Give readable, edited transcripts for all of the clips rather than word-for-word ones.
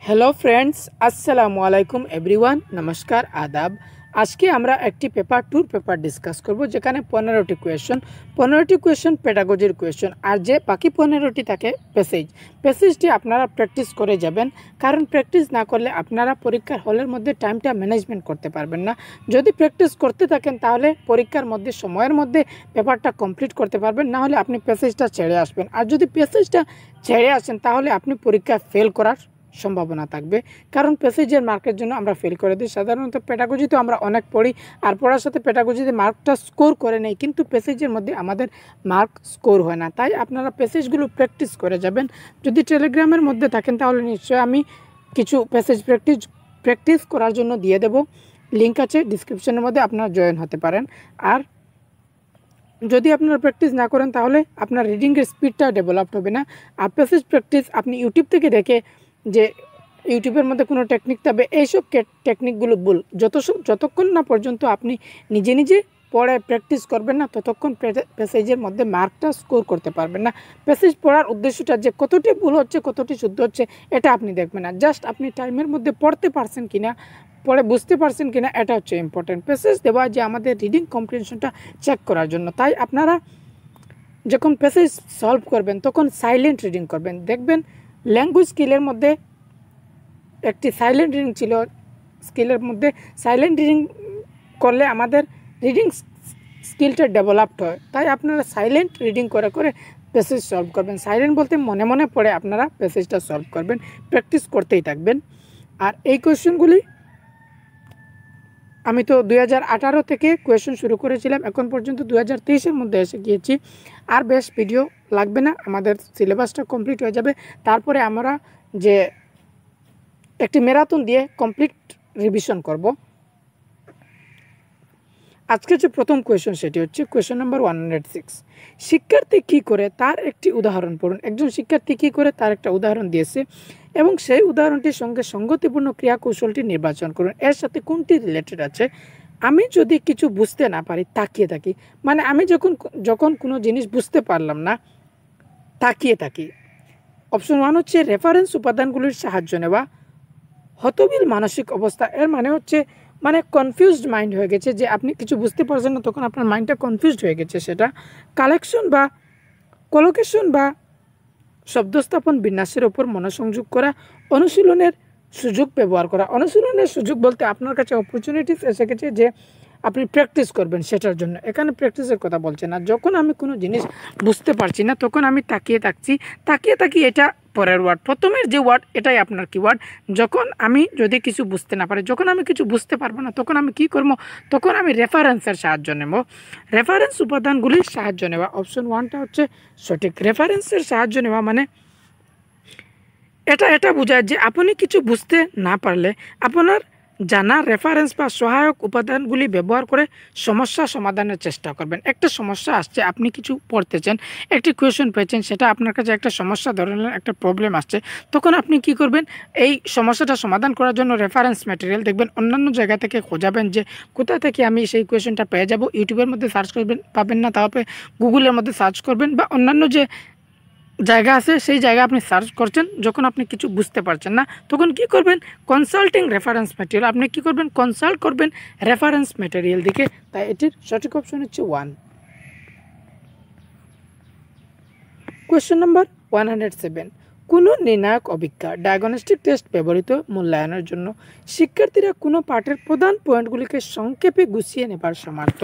Hello friends, আসসালামু আলাইকুম everyone. নমস্কার, আদাব। আজকে আমরা একটি পেপার ডিসকাস করব, যেখানে 15টি কোয়েশন পেডাগোজির কোয়েশন, আর যে বাকি 15টি থাকে প্যাসেজটি আপনারা প্র্যাকটিস করে যাবেন। কারণ প্র্যাকটিস না করলে আপনারা পরীক্ষার হলের মধ্যে টাইমটা ম্যানেজমেন্ট করতে পারবেন না। যদি প্র্যাকটিস করতে থাকেন তাহলে পরীক্ষার মধ্যে সময়ের মধ্যে পেপারটা কমপ্লিট করতে পারবেন, না হলে আপনি প্যাসেজটা ছেড়ে আসবেন। আর যদি প্যাসেজটা ছেড়ে আসেন তাহলে আপনি পরীক্ষায় ফেল করার সম্ভাবনা থাকবে। কারণ প্যাসেজের মার্কের জন্য আমরা ফেল করে দিই। সাধারণত পেডাগোজিতে আমরা অনেক পড়ি, আর পড়ার সাথে পেডাগোজিতে মার্কটা স্কোর করে নেই, কিন্তু প্যাসেজের মধ্যে আমাদের মার্ক স্কোর হয় না। তাই আপনারা প্যাসেজগুলো প্র্যাকটিস করে যাবেন। যদি টেলিগ্রামের মধ্যে থাকেন তাহলে নিশ্চয়ই আমি কিছু প্যাসেজ প্র্যাকটিস করার জন্য দিয়ে দেব। লিঙ্ক আছে ডিসক্রিপশনের মধ্যে, আপনারা জয়েন হতে পারেন। আর যদি আপনারা প্র্যাকটিস না করেন তাহলে আপনার রিডিংয়ের স্পিডটা ডেভেলপ হবে না। আর প্যাসেজ প্র্যাকটিস আপনি ইউটিউব থেকে দেখে, যে ইউটিউবের মধ্যে কোনো টেকনিক থাকবে, এইসব টেকনিকগুলো ভুল। যতক্ষণ না পর্যন্ত আপনি নিজে নিজে পড়ে প্র্যাকটিস করবেন না, ততক্ষণ প্যাসেজের মধ্যে মার্কটা স্কোর করতে পারবেন না। প্যাসেজ পড়ার উদ্দেশ্যটা যে কতটি ভুল হচ্ছে, কতটি শুদ্ধ হচ্ছে, এটা আপনি দেখবেন না। জাস্ট আপনি টাইমের মধ্যে পড়তে পারছেন কিনা, পড়ে বুঝতে পারছেন কিনা, এটা হচ্ছে ইম্পর্টেন্ট। প্যাসেজ দেওয়া যে আমাদের রিডিং কম্প্রিহেনশনটা চেক করার জন্য। তাই আপনারা যখন প্যাসেজ সলভ করবেন তখন সাইলেন্ট রিডিং করবেন। দেখবেন ল্যাঙ্গুয়েজ স্কিলের মধ্যে একটি সাইলেন্ট রিডিং ছিল। স্কিলের মধ্যে সাইলেন্ট রিডিং করলে আমাদের রিডিং স্কিলটা ডেভেলপড হয়। তাই আপনারা সাইলেন্ট রিডিং করে করে প্যাসেজ সলভ করবেন। সাইলেন্ট বলতে মনে মনে পড়ে আপনারা প্যাসেজটা সলভ করবেন, প্র্যাকটিস করতেই থাকবেন। আর এই কোয়েশ্চেনগুলি আমি তো 2018 থেকে কোয়েশ্চেন শুরু করেছিলাম, এখন পর্যন্ত 2023-এর মধ্যে এসে গিয়েছি। আর বেশ ভিডিও লাগবে না, আমাদের সিলেবাসটা কমপ্লিট হয়ে যাবে। তারপরে আমরা যে একটি ম্যারাথন দিয়ে কমপ্লিট রিভিশন করব। আজকে যে প্রথম কোয়েশ্চন সেটি হচ্ছে কোয়েশ্চন নাম্বার 106। শিক্ষার্থী কী করে তার একটি উদাহরণ পড়ুন। একজন শিক্ষার্থী কী করে তার একটা উদাহরণ দিয়েছে এবং সেই উদাহরণটির সঙ্গে সঙ্গতিপূর্ণ ক্রিয়া কৌশলটি নির্বাচন করুন। এর সাথে কোনটি রিলেটেড আছে। আমি যদি কিছু বুঝতে না পারি তাকিয়ে থাকি, মানে আমি যখন কোনো জিনিস বুঝতে পারলাম না তাকিয়ে থাকি। অপশন 1 হচ্ছে রেফারেন্স উপাদানগুলির সাহায্য নেওয়া। হতবিল মানসিক অবস্থা, এর মানে হচ্ছে কনফিউজড মাইন্ড হয়ে গেছে, যে আপনি কিছু বুঝতে পারছেন না, তখন আপনার মাইন্ডটা কনফিউজড হয়ে গেছে। সেটা কালেকশন বা কলোকেশন বা শব্দস্থাপন বিন্যাসের ওপর মনোসংযোগ করা। অনুশীলনের সুযোগ ব্যবহার করা। অনুশীলনের সুযোগ বলতে আপনার কাছে অপরচুনিটিস এসে গেছে যে আপনি প্র্যাকটিস করবেন সেটার জন্য। এখানে প্র্যাকটিসের কথা বলছে না। যখন আমি কোনো জিনিস বুঝতে পারছি না তখন আমি তাকিয়ে থাকি, এটা পরের ওয়ার্ড। প্রথমের যে ওয়ার্ড এটাই আপনার কিওয়ার্ড। যখন আমি যদি কিছু বুঝতে না পারি, যখন আমি কিছু বুঝতে পারবো না, তখন আমি কি করবো, তখন আমি রেফারেন্সের সাহায্য নেব। রেফারেন্স উপাদানগুলির সাহায্য নেওয়া, অপশন 1টা হচ্ছে সঠিক। রেফারেন্সের সাহায্য নেওয়া মানে এটা বোঝায় যে আপনি কিছু বুঝতে না পারলে আপনার জানা রেফারেন্স বা সহায়ক উপাদানগুলি ব্যবহার করে সমস্যা সমাধানের চেষ্টা করবেন। একটা সমস্যা আসছে, আপনি কিছু পড়তেছেন, একটি কোয়েশ্চন পেয়েছেন, সেটা আপনার কাছে একটা সমস্যা, ধরনের একটা প্রবলেম আসছে, তখন আপনি কি করবেন, এই সমস্যাটা সমাধান করার জন্য রেফারেন্স ম্যাটেরিয়াল দেখবেন, অন্যান্য জায়গা থেকে খোঁজাবেন যে কোথা থেকে আমি সেই কোয়েশ্চনটা পেয়ে যাব। ইউটিউবের মধ্যে সার্চ করবেন, পাবেন না, তাহলে গুগলের মধ্যে সার্চ করবেন, বা অন্যান্য যে জায়গা আছে সেই জায়গা আপনি সার্চ করছেন। যখন আপনি কিছু বুঝতে পারছেন না তখন কি করবেন, কনসাল্টিং রেফারেন্স ম্যাটেরিয়াল, আপনি কি করবেন, কনসাল্ট করবেন রেফারেন্স ম্যাটেরিয়াল দিকে। তাই এটির সঠিক অপশন হচ্ছে 1। Question number 107। কোনো নির্ণায়ক অভিজ্ঞতা ডায়াগনস্টিক টেস্ট ব্যবহৃত মূল্যায়নের জন্য শিক্ষার্থীরা কোনো পাঠের প্রধান পয়েন্টগুলিকে সংক্ষেপে গুছিয়ে নেবার সমর্থ।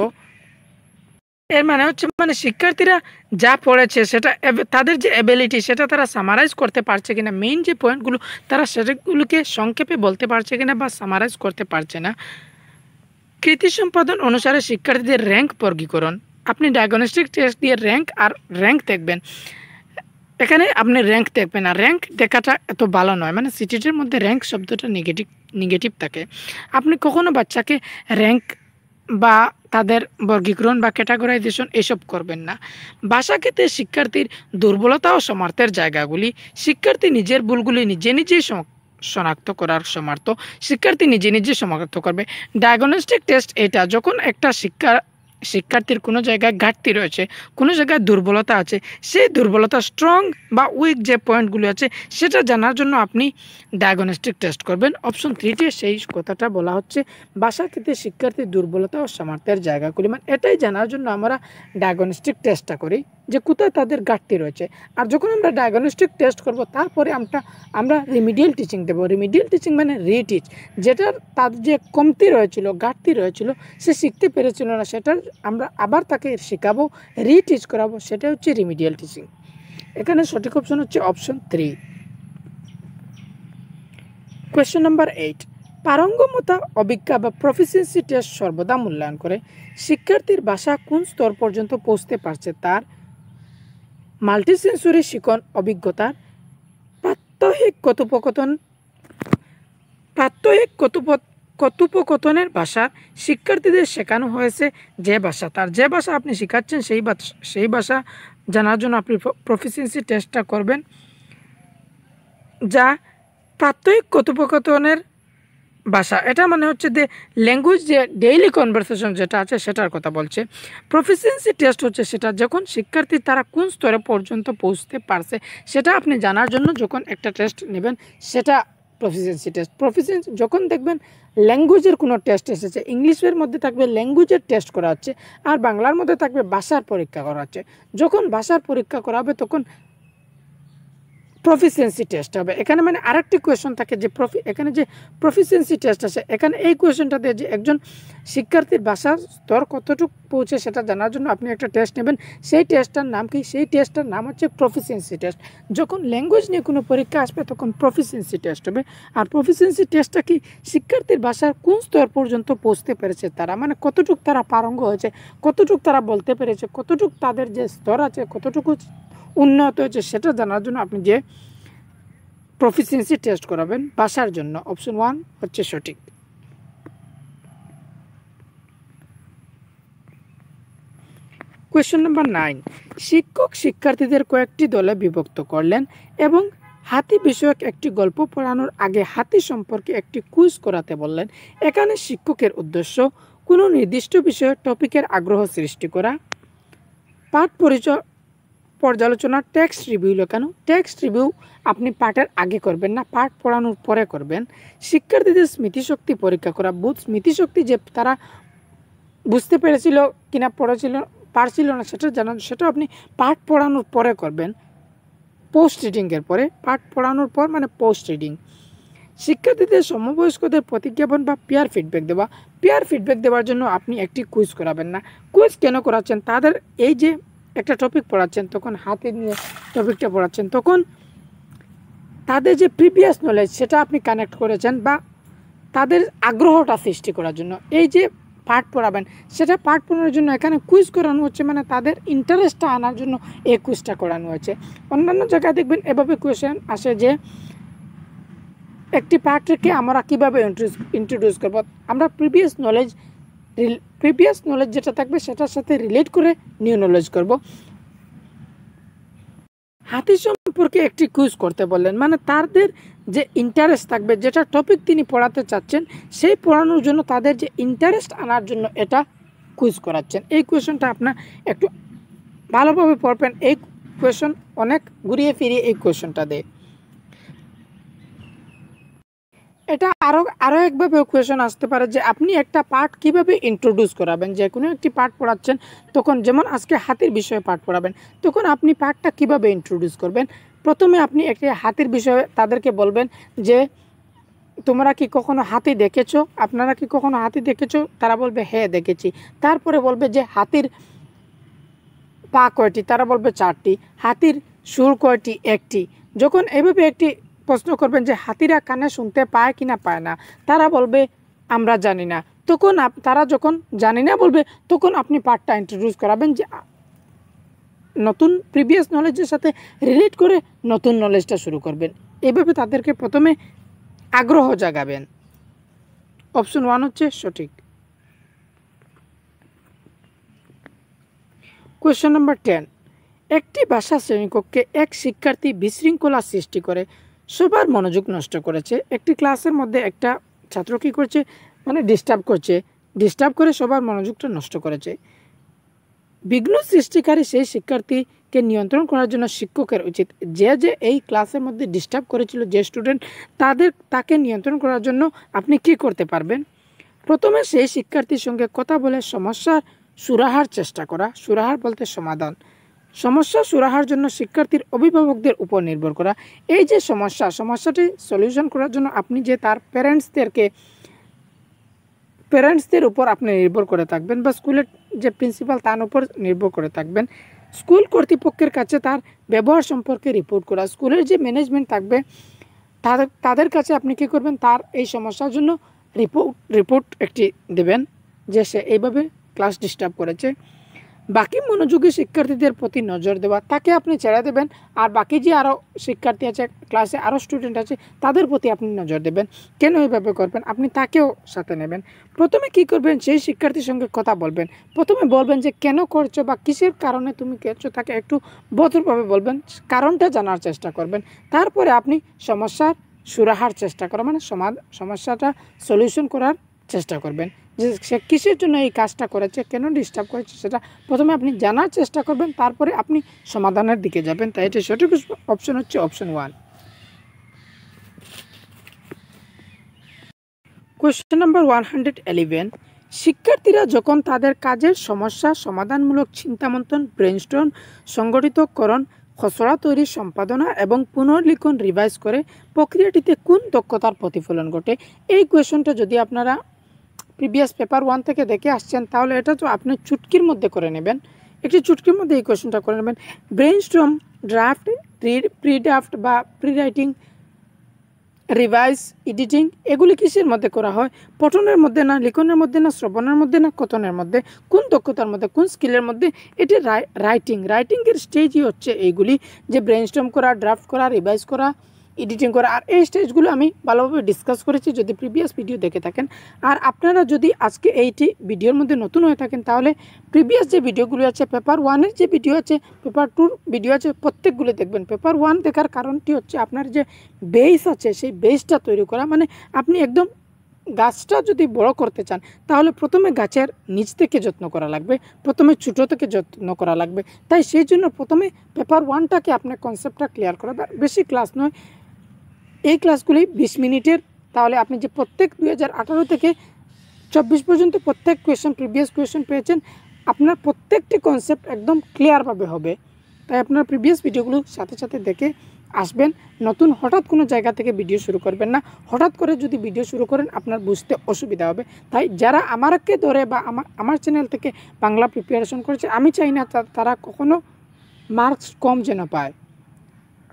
এর মানে হচ্ছে শিক্ষার্থীরা যা পড়েছে সেটা তাদের যে এবিলিটি সেটা তারা সামারাইজ করতে পারছে কিনা, মেইন যে পয়েন্টগুলো তারা সেগুলোকে সংক্ষেপে বলতে পারছে কিনা বা সামারাইজ করতে পারছে না। কৃতি সম্পাদন অনুসারে শিক্ষার্থীদের র্যাঙ্ক বর্গীকরণ। আপনি ডায়াগনস্টিক টেস্ট দিয়ে র্যাঙ্ক দেখবেন, এখানে আপনি র্যাঙ্ক দেখবেন না। র্যাঙ্ক দেখাটা এত ভালো নয়, সিটিটির মধ্যে র্যাঙ্ক শব্দটা নেগেটিভ থাকে। আপনি কখনো বাচ্চাকে র্যাঙ্ক বা তাদের বর্গীকরণ বা ক্যাটাগরাইজেশন এসব করবেন না। ভাষাক্ষেত্রে শিক্ষার্থীর দুর্বলতা ও সমর্থের জায়গাগুলি। শিক্ষার্থী নিজের ভুলগুলি নিজেই শনাক্ত করার শিক্ষার্থী নিজে শনাক্ত করবে। ডায়াগনস্টিক টেস্ট এটা যখন একটা শিক্ষার্থীর কোনো জায়গায় ঘাটতি রয়েছে, কোনো জায়গায় দুর্বলতা আছে, সেই দুর্বলতা স্ট্রং বা উইক যে পয়েন্টগুলি আছে সেটা জানার জন্য আপনি ডায়াগনস্টিক টেস্ট করবেন। অপশন 3তে সেই কথাটা বলা হচ্ছে, ভাষা ক্ষেত্রে শিক্ষার্থীর দুর্বলতা ও সামর্থ্যের জায়গাগুলি, মানে এটাই জানার জন্য আমরা ডায়াগনস্টিক টেস্টটা করি যে কোথায় তাদের ঘাটতি রয়েছে। আর যখন আমরা ডায়াগনস্টিক টেস্ট করব তারপরে আমরা রিমিডিয়াল টিচিং দেবো। রিমিডিয়াল টিচিং মানে রিটিচ, যেটার তার যে কমতি রয়েছিল, ঘাটতি রয়েছিল, সে শিখতে পেরেছিল না, সেটার আমরা আবার তাকে শেখাবো, রিটিচ করাবো, সেটা হচ্ছে রিমিডিয়াল টিচিং। এখানে সঠিক অপশন হচ্ছে অপশন 3। কোয়েশ্চেন নাম্বার 8, পারঙ্গমতা অভিজ্ঞতা বা প্রফিসিয়েন্সি টেস্ট সর্বদা মূল্যায়ন করে শিক্ষার্থীর ভাষা কোন স্তর পর্যন্ত পৌঁছতে পারছে তার মাল্টিসেন্সরি শিখন অভিজ্ঞতার প্রাত্যহিক কথোপকথনের ভাষা শিক্ষার্থীদের শেখানো হয়েছে যে ভাষা, তার যে ভাষা আপনি শেখাচ্ছেন সেই ভাষা জানার জন্য আপনি প্রফিসিয়েন্সি টেস্টটা করবেন, যা প্রাত্যহিক কথোপকথনের ভাষা। এটা মানে হচ্ছে যে ল্যাঙ্গুয়েজ, যে ডেইলি কনভারসেশন যেটা আছে সেটার কথা বলছে। প্রফিসিয়েন্সি টেস্ট হচ্ছে সেটা যখন শিক্ষার্থী তারা কোন স্তরে পর্যন্ত পৌঁছতে পারছে সেটা আপনি জানার জন্য যখন একটা টেস্ট নেবেন সেটা প্রফিসিয়েন্সি টেস্ট। প্রফিসিয়েন্সি যখন দেখবেন ল্যাঙ্গুয়েজের কোনো টেস্ট এসেছে, ইংলিশের মধ্যে থাকবে ল্যাঙ্গুয়েজের টেস্ট করা হচ্ছে, আর বাংলার মধ্যে থাকবে ভাষার পরীক্ষা করা হচ্ছে, যখন ভাষার পরীক্ষা করা হবে তখন প্রফিসিয়েন্সি টেস্ট হবে। এখানে মানে আরেকটি কোয়েশন থাকে যে এখানে যে প্রফিসিয়েন্সি টেস্ট আছে, এখানে এই কোয়েশনটা দিয়ে যে একজন শিক্ষার্থীর ভাষার স্তর কতটুকু পৌঁছে সেটা জানার জন্য আপনি একটা টেস্ট নেবেন। সেই টেস্টটার নাম কি? সেই টেস্টটার নাম হচ্ছে প্রফিসিয়েন্সি টেস্ট। যখন ল্যাঙ্গুয়েজ নিয়ে কোনো পরীক্ষা আসবে তখন প্রফিসিয়েন্সি টেস্ট হবে। আর প্রফিসিয়েন্সি টেস্টটা কি? শিক্ষার্থীর ভাষার কোন স্তর পর্যন্ত পৌঁছতে পেরেছে তারা, মানে কতটুকু তারা পারঙ্গ হয়েছে, কতটুকু তারা বলতে পেরেছে, কতটুকু তাদের যে স্তর আছে কতটুকু উন্নত হয়েছে সেটা জানার জন্য আপনি যে প্রফিসিয়েন্সি টেস্ট করাবেন ভাষার জন্য। অপশন 1 হচ্ছে সঠিক। কোয়েশ্চন নাম্বার 9, শিক্ষক শিক্ষার্থীদের কয়েকটি দলে বিভক্ত করলেন এবং হাতি বিষয়ক একটি গল্প পড়ানোর আগে হাতি সম্পর্কে একটি কুইজ করাতে বললেন। এখানে শিক্ষকের উদ্দেশ্য কোনো নির্দিষ্ট বিষয়ে টপিকের আগ্রহ সৃষ্টি করা, পাঠ পর্যালোচনা, টেক্সট রিভিউ লেখানো। টেক্সট রিভিউ আপনি পাঠের আগে করবেন না, পাঠ পড়ানোর পরে করবেন। শিক্ষার্থীদের স্মৃতিশক্তি পরীক্ষা করা, স্মৃতিশক্তি যে তারা বুঝতে পেরেছিল কিনা পারছিল না সেটা জানান, সেটা আপনি পাঠ পড়ানোর পরে করবেন, পোস্ট রিডিংয়ের পরে। পাঠ পড়ানোর পর মানে পোস্ট রিডিং। শিক্ষার্থীদের সমবয়স্কদের প্রতিজ্ঞাপন বা পিয়ার ফিডব্যাক দেওয়া। পিয়ার ফিডব্যাক দেওয়ার জন্য আপনি একটি কুইজ করাবেন না। কুইজ কেন করাচ্ছেন? তাদের এই যে একটা টপিক পড়াচ্ছেন, তখন হাতে নিয়ে টপিকটা পড়াচ্ছেন, তখন তাদের যে প্রিভিয়াস নলেজ সেটা আপনি কানেক্ট করেছেন বা তাদের আগ্রহটা সৃষ্টি করার জন্য এই যে পাঠ পড়াবেন সেটা পাঠ পড়ানোর জন্য এখানে কুইজ করানো হচ্ছে, মানে তাদের ইন্টারেস্টটা আনার জন্য এই কুইজটা করানো হয়েছে। অন্যান্য জায়গায় দেখবেন এভাবে কোয়েশ্চেন আসে যে একটি পাঠকে আমরা কীভাবে ইন্ট্রোডিউস করব, আমরা প্রিভিয়াস নলেজ যেটা থাকবে সেটার সাথে রিলেট করে নিউ নলেজ করব। হাতি সম্পর্কে একটি কুইজ করতে বললেন, মানে তাদের যে ইন্টারেস্ট থাকবে, যেটা টপিক তিনি পড়াতে চাচ্ছেন সেই পড়ানোর জন্য তাদের যে ইন্টারেস্ট আনার জন্য এটা কুইজ করাচ্ছেন। এই কোয়েশনটা আপনার একটু ভালোভাবে পড়বেন। এই কোয়েশন অনেক ঘুরিয়ে ফিরিয়ে এই কোয়েশনটা দেয়। এটা আরও একভাবে কোয়েশন আসতে পারে যে আপনি একটা পাঠ কিভাবে ইন্ট্রোডিউস করাবেন। যে কোনো একটি পাঠ পড়াচ্ছেন, তখন যেমন আজকে হাতির বিষয়ে পাঠ পড়াবেন, তখন আপনি পাঠটা কিভাবে ইন্ট্রোডিউস করবেন। প্রথমে আপনি একটি হাতির বিষয়ে তাদেরকে বলবেন যে তোমরা কি কখনো হাতি দেখেছো, আপনারা কি কখনো হাতি দেখেছো? তারা বলবে হ্যাঁ দেখেছি। তারপরে বলবে যে হাতির পা কয়টি? তারা বলবে 4টি। হাতির সুর কয়টি? 1টি। যখন এইভাবে একটি প্রশ্ন করবেন যে হাতিরা কানে শুনতে পায় কি না পায় না, তারা বলবে আমরা জানি না। তখন তারা যখন জানি না বলবে তখন আপনি পাঠটা ইন্ট্রোডিউস করাবেন, যে নতুন প্রিভিয়াস নলেজের সাথে রিলেট করে নতুন নলেজটা শুরু করবেন। এইভাবে তাদেরকে প্রথমে আগ্রহ জাগাবেন। অপশন 1 হচ্ছে সঠিক। কোয়েশ্চন নাম্বার 10, একটি ভাষা শ্রেণীকক্ষে এক শিক্ষার্থী বিশৃঙ্খলা সৃষ্টি করে সবার মনোযোগ নষ্ট করেছে। একটি ক্লাসের মধ্যে একটা ছাত্র কী করছে, মানে ডিস্টার্ব করে সবার মনোযোগটা নষ্ট করেছে। বিঘ্ন সৃষ্টিকারী সেই শিক্ষার্থীকে নিয়ন্ত্রণ করার জন্য শিক্ষকের উচিত যে এই ক্লাসের মধ্যে ডিস্টার্ব করেছিল যে স্টুডেন্ট তাকে নিয়ন্ত্রণ করার জন্য আপনি কি করতে পারবেন। প্রথমে সেই শিক্ষার্থীর সঙ্গে কথা বলে সমস্যার সুরাহার চেষ্টা করা। সুরাহার বলতে সমাধান। সমস্যা সুরাহার জন্য শিক্ষার্থীর অভিভাবকদের উপর নির্ভর করা। এই যে সমস্যাটি সলিউশন করার জন্য আপনি যে তার প্যারেন্টসদের উপর আপনি নির্ভর করে থাকবেন বা স্কুলের যে প্রিন্সিপাল তার উপর নির্ভর করে থাকবেন। স্কুল কর্তৃপক্ষের কাছে তার ব্যবহার সম্পর্কে রিপোর্ট করা। স্কুলের যে ম্যানেজমেন্ট থাকবে তাদের কাছে আপনি কী করবেন, তার এই সমস্যার জন্য রিপোর্ট একটি দেবেন যে সে এইভাবে ক্লাস ডিস্টার্ব করেছে। বাকি মনোযোগী শিক্ষার্থীদের প্রতি নজর দেওয়া, তাকে আপনি ছেড়ে দেবেন আর বাকি যে আরও শিক্ষার্থী আছে ক্লাসে, আরও স্টুডেন্ট আছে তাদের প্রতি আপনি নজর দেবেন। কেন এইভাবে করবেন, আপনি তাকেও সাথে নেবেন। প্রথমে কি করবেন, সেই শিক্ষার্থীর সঙ্গে কথা বলবেন। প্রথমে বলবেন যে কেন করছো বা কিসের কারণে তুমি করছো, তাকে একটু ভদ্রভাবে বলবেন, কারণটা জানার চেষ্টা করবেন। তারপরে আপনি সমস্যার সুরাহার চেষ্টা করা, মানে সমস্যাটা সলিউশন করার চেষ্টা করবেন যে সে কিসের জন্য এই কাজটা করেছে, কেন ডিস্টার্ব করেছে, সেটা প্রথমে আপনি জানার চেষ্টা করবেন, তারপরে আপনি সমাধানের দিকে যাবেন। তাই এটা সঠিক অপশন হচ্ছে অপশন 1। কোয়েশ্চেন নাম্বার 111, শিক্ষার্থীরা যখন তাদের কাজের সমস্যা সমাধানমূলক চিন্তামন্থন, ব্রেইনস্টর্ম, সংগঠিতকরণ, খসড়া তৈরি, সম্পাদনা এবং পুনর্লিখন রিভাইজ করে প্রক্রিয়াটিতে কোন দক্ষতার প্রতিফলন ঘটে। এই কোয়েশ্চনটা যদি আপনারা প্রিভিয়াস পেপার 1 থেকে দেখে আসছেন তাহলে এটা তো আপনি চুটকির মধ্যে করে নেবেন, একটি চুটকির মধ্যে এই কোয়েশ্চনটা করে নেবেন। ব্রেইনস্টর্ম, ড্রাফট, প্রি ড্রাফট বা প্রি রাইটিং, রিভাইজ, এডিটিং এগুলি কিসের মধ্যে করা হয়? পঠনের মধ্যে না, লিখনের মধ্যে না, শ্রবণের মধ্যে না, কথনের মধ্যে? কোন দক্ষতার মধ্যে, কোন স্কিলের মধ্যে? এটি রাইটিংয়ের স্টেজই হচ্ছে এইগুলি, যে ব্রেইনস্টর্ম করা, ড্রাফট করা, রিভাইজ করা, এডিটিং করা। আর এই স্টেজগুলো আমি ভালোভাবে ডিসকাস করেছি যদি প্রিভিয়াস ভিডিও দেখে থাকেন। আর আপনারা যদি আজকে এইটি ভিডিওর মধ্যে নতুন হয়ে থাকেন তাহলে প্রিভিয়াস যে ভিডিওগুলো আছে, পেপার 1-এর যে ভিডিও আছে, পেপার 2-র ভিডিও আছে, প্রত্যেকগুলো দেখবেন। পেপার 1 দেখার কারণটি হচ্ছে আপনার যে বেস আছে সেই বেসটা তৈরি করা, মানে আপনি একদম গাছটা যদি বড় করতে চান তাহলে প্রথমে গাছের নিচ থেকে যত্ন করা লাগবে, প্রথমে ছোটো থেকে যত্ন করা লাগবে। তাই সেই জন্য প্রথমে পেপার 1টাকে আপনার কনসেপ্টটা ক্লিয়ার করা, বেশি ক্লাস নয়, এই ক্লাসগুলি 20 মিনিটের। তাহলে আপনি যে প্রত্যেক 2018 থেকে 24 পর্যন্ত প্রত্যেক প্রিভিয়াস কোয়েশ্চেন পেয়েছেন, আপনার প্রত্যেকটি কনসেপ্ট একদম ক্লিয়ারভাবে হবে। তাই আপনার প্রিভিয়াস ভিডিওগুলো সাথে সাথে দেখে আসবেন। হঠাৎ কোনো জায়গা থেকে ভিডিও শুরু করবেন না। হঠাৎ করে যদি ভিডিও শুরু করেন আপনার বুঝতে অসুবিধা হবে। তাই যারা আমাকে ধরে বা আমার চ্যানেল থেকে বাংলা প্রিপারেশন করেছে, আমি চাই না তারা কখনো মার্কস কম যেন পায়।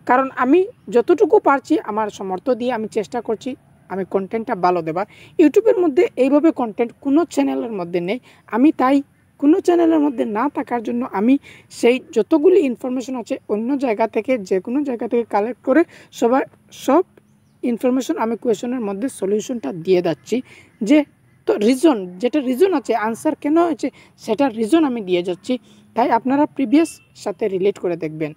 কারণ আমি যতটুকু পারছি আমার সামর্থ্য দিয়ে আমি চেষ্টা করছি আমি কন্টেন্টটা ভালো দেবার। ইউটিউবের মধ্যে এইভাবে কন্টেন্ট কোনো চ্যানেলের মধ্যে নেই। আমি তাই কোনো চ্যানেলের মধ্যে না থাকার জন্য আমি সেই যতগুলি ইনফরমেশন আছে অন্য জায়গা থেকে, যে কোনো জায়গা থেকে কালেক্ট করে সব ইনফরমেশন আমি কোয়েশনের মধ্যে সলিউশনটা দিয়ে যাচ্ছি। যে তো যেটা রিজন আছে, আনসার কেন হয়েছে সেটার রিজন আমি দিয়ে যাচ্ছি। তাই আপনারা প্রিভিয়াস সাথে রিলেট করে দেখবেন।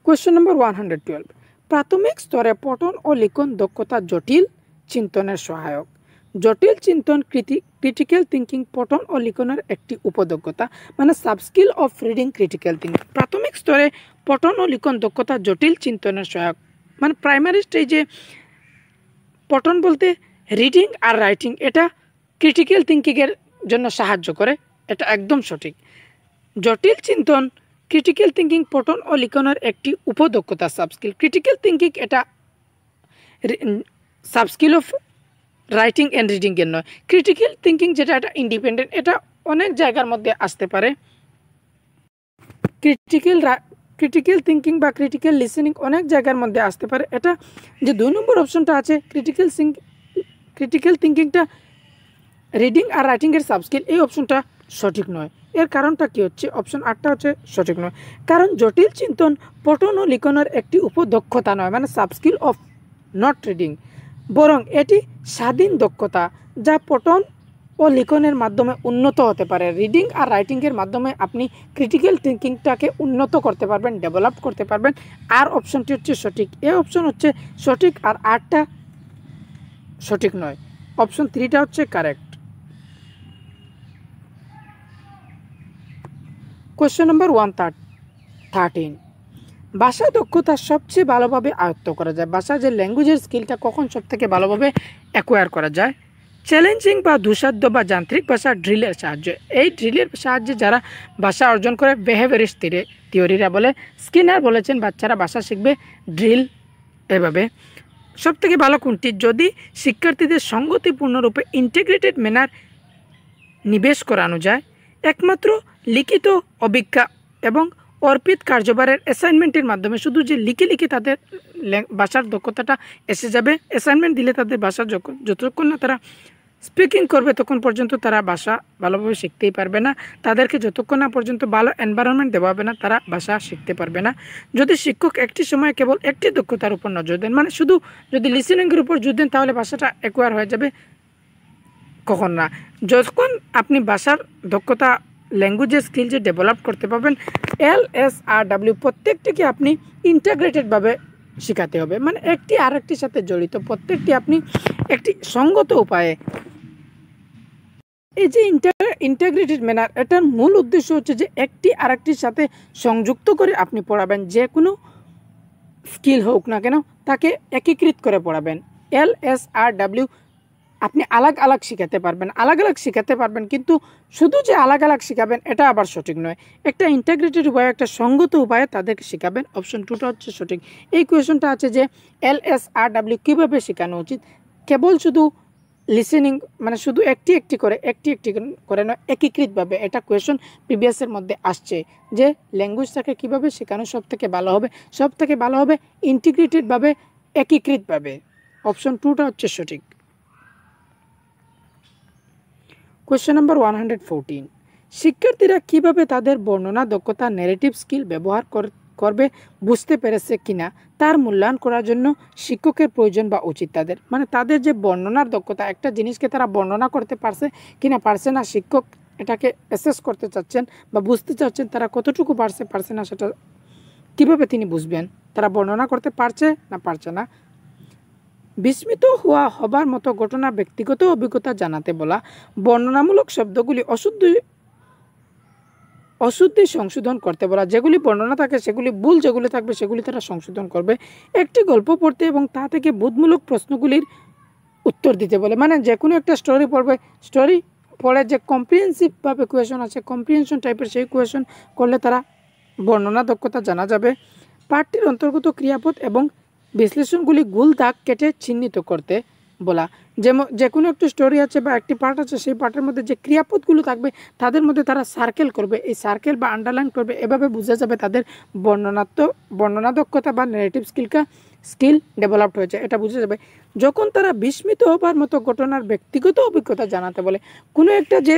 কোয়েশ্চন নম্বর 112, প্রাথমিক স্তরে পঠন ও লিখন দক্ষতা জটিল চিন্তনের সহায়ক। জটিল চিন্তন ক্রিটিক্যাল থিঙ্কিং পঠন ও লিখনের একটি উপদক্ষতা, মানে সাবস্কিল অফ রিডিং ক্রিটিক্যাল থিঙ্কিং। প্রাথমিক স্তরে পঠন ও লিখন দক্ষতা জটিল চিন্তনের সহায়ক, মানে প্রাইমারি স্টেজে পঠন বলতে রিডিং আর রাইটিং, এটা ক্রিটিক্যাল থিঙ্কিংয়ের জন্য সাহায্য করে, এটা একদম সঠিক। জটিল চিন্তন ক্রিটিক্যাল থিঙ্কিং পঠন ও লিখনের একটি উপদক্ষতা সাবস্কিল। ক্রিটিক্যাল থিঙ্কিং এটা সাবস্কিল অফ রাইটিং অ্যান্ড রিডিংয়ের নয়। ক্রিটিক্যাল থিঙ্কিং যেটা এটা ইন্ডিপেন্ডেন্ট, এটা অনেক জায়গার মধ্যে আসতে পারে। ক্রিটিক্যাল থিঙ্কিং বা ক্রিটিক্যাল লিসেনিং অনেক জায়গার মধ্যে আসতে পারে। এটা যে 2 নম্বর অপশনটা আছে ক্রিটিক্যাল থিঙ্কিংটা রিডিং আর রাইটিংয়ের সাবস্কিল, এই অপশনটা সঠিক নয়। এর কারণটা কি হচ্ছে, অপশন 8টা হচ্ছে সঠিক নয়। কারণ জটিল চিন্তন পঠন ও লিখনের একটি উপদক্ষতা নয়, মানে সাবস্কিল অফ নট রিডিং, বরং এটি স্বাধীন দক্ষতা যা পঠন ও লিখনের মাধ্যমে উন্নত হতে পারে। রিডিং আর রাইটিংয়ের মাধ্যমে আপনি ক্রিটিক্যাল থিঙ্কিংটাকে উন্নত করতে পারবেন, ডেভেলপ করতে পারবেন। আর অপশনটি হচ্ছে সঠিক, এই অপশন হচ্ছে সঠিক আর 8টা সঠিক নয়। অপশন 3টা হচ্ছে কারেক্ট। কোয়েশ্চেন নাম্বার 113, ভাষা দক্ষতা সবচেয়ে ভালোভাবে আয়ত্ত করা যায়, ভাষা যে ল্যাঙ্গুয়েজের স্কিলটা কখন সব থেকে ভালোভাবে অ্যাকোয়ার করা যায়? চ্যালেঞ্জিং বা দুঃসাধ্য বা যান্ত্রিক ভাষা ড্রিলের সাহায্যে। এই ড্রিলের সাহায্যে যারা ভাষা অর্জন করে বিহেভিয়ারিস্ট থিওরিরা বলে, স্কিনার বলেছেন বাচ্চারা ভাষা শিখবে ড্রিল এভাবে। সব থেকে ভালো কোনটি? যদি শিক্ষার্থীদের সংগতিপূর্ণরূপে ইন্টিগ্রেটেড ম্যানার নিবেশ করানো যায়, একমাত্র লিখিত অভিজ্ঞা এবং অর্পিত কার্যভারের অ্যাসাইনমেন্টের মাধ্যমে। শুধু যে লিখে তাদের ভাষার দক্ষতাটা এসে যাবে, অ্যাসাইনমেন্ট দিলে তাদের ভাষা যতক্ষণ না তারা স্পিকিং করবে তখন পর্যন্ত তারা ভাষা ভালোভাবে শিখতেই পারবে না। তাদেরকে যতক্ষণ না পর্যন্ত ভালো এনভায়রনমেন্ট দেওয়া হবে না তারা ভাষা শিখতে পারবে না। যদি শিক্ষক একটি সময় কেবল একটি দক্ষতার উপর নজর দেন, মানে শুধু যদি লিসেনিংয়ের উপর জোর দেন তাহলে ভাষাটা অ্যাকোয়ার হয়ে যাবে, কখন না। যখন আপনি ভাষার দক্ষতা ল্যাঙ্গুয়েজের স্কিল যে ডেভেলপ করতে পারবেন, LSRW প্রত্যেকটিকে আপনি ইন্টাগ্রেটেডভাবে শেখাতে হবে, মানে একটি আরেকটির সাথে জড়িত, প্রত্যেকটি আপনি একটি সঙ্গত উপায়ে। এই যে ইন্টাগ্রেটেড ম্যানার, এটার মূল উদ্দেশ্য হচ্ছে যে একটি আরেকটির সাথে সংযুক্ত করে আপনি পড়াবেন, যে কোনো স্কিল হোক না কেন তাকে একীকৃত করে পড়াবেন। LSRW আপনি আলাগ আলাগ শেখাতে পারবেন, কিন্তু শুধু যে আলাগ আলাগ শেখাবেন এটা আবার সঠিক নয়। একটা ইন্টাগ্রেটেড উপায়ে, একটা সঙ্গত উপায়ে তাদেরকে শেখাবেন। অপশন 2টা হচ্ছে সঠিক। এই কোয়েশনটা আছে যে LSRW কীভাবে শেখানো উচিত? কেবল শুধু লিসেনিং, মানে শুধু একটি একটি করে নয়, একীকৃতভাবে। এটা কোয়েশন প্রিভিয়াসের মধ্যে আসছে যে ল্যাঙ্গুয়েজটাকে কীভাবে শেখানো সব থেকে ভালো হবে ইন্টিগ্রেটেডভাবে, একীকৃতভাবে। অপশন 2টা হচ্ছে সঠিক। কোয়েশ্চেন নাম্বার 114, শিক্ষার্থীরা কিভাবে তাদের বর্ণনা দক্ষতা ন্যারেটিভ স্কিল ব্যবহার করবে বুঝতে পেরেছে কিনা তার মূল্যায়ন করার জন্য শিক্ষকের প্রয়োজন বা উচিত তাদের, মানে তাদের যে বর্ণনার দক্ষতা, একটা জিনিসকে তারা বর্ণনা করতে পারছে কিনা পারছে না, শিক্ষক এটাকে অ্যাসেস করতে চাচ্ছেন বা বুঝতে চাচ্ছেন তারা কতটুকু পারছে না, সেটা কিভাবে তিনি বুঝবেন তারা বর্ণনা করতে পারছে না পারছে না। বিস্মিত হবার মতো ঘটনা, ব্যক্তিগত অভিজ্ঞতা জানাতে বলা, বর্ণনামূলক শব্দগুলি অশুদ্ধি সংশোধন করতে বলা, যেগুলি বর্ণনা থাকে সেগুলি ভুল, যেগুলি থাকবে সেগুলি তারা সংশোধন করবে। একটি গল্প পড়তে এবং তা থেকে বোধমূলক প্রশ্নগুলির উত্তর দিতে বলে, মানে যে কোনো একটা স্টোরি পড়বে, স্টোরি পড়ে যে কম্প্রিহেন্সিভভাবে কোয়েশন আছে, কম্প্রিহেনশন টাইপের সেই কোয়েশন করলে তারা বর্ণনা দক্ষতা জানা যাবে। পাঠটির অন্তর্গত ক্রিয়াপদ এবং বিশ্লেষণগুলি গোল দাগ কেটে চিহ্নিত করতে বলা, যেমন যে কোনো একটি স্টোরি আছে বা একটি পার্ট আছে, সেই পার্টের মধ্যে যে ক্রিয়াপদগুলো থাকবে তাদের মধ্যে তারা সার্কেল করবে, এই সার্কেল বা আন্ডারলাইন করবে, এভাবে বোঝা যাবে তাদের বর্ণনা দক্ষতা বা ন্যারেটিভ স্কিল ডেভেলপড হয়েছে, এটা বোঝা যাবে। যখন তারা বিস্মিত হবার মতো ঘটনার ব্যক্তিগত অভিজ্ঞতা জানাতে বলে, কোনো একটা যে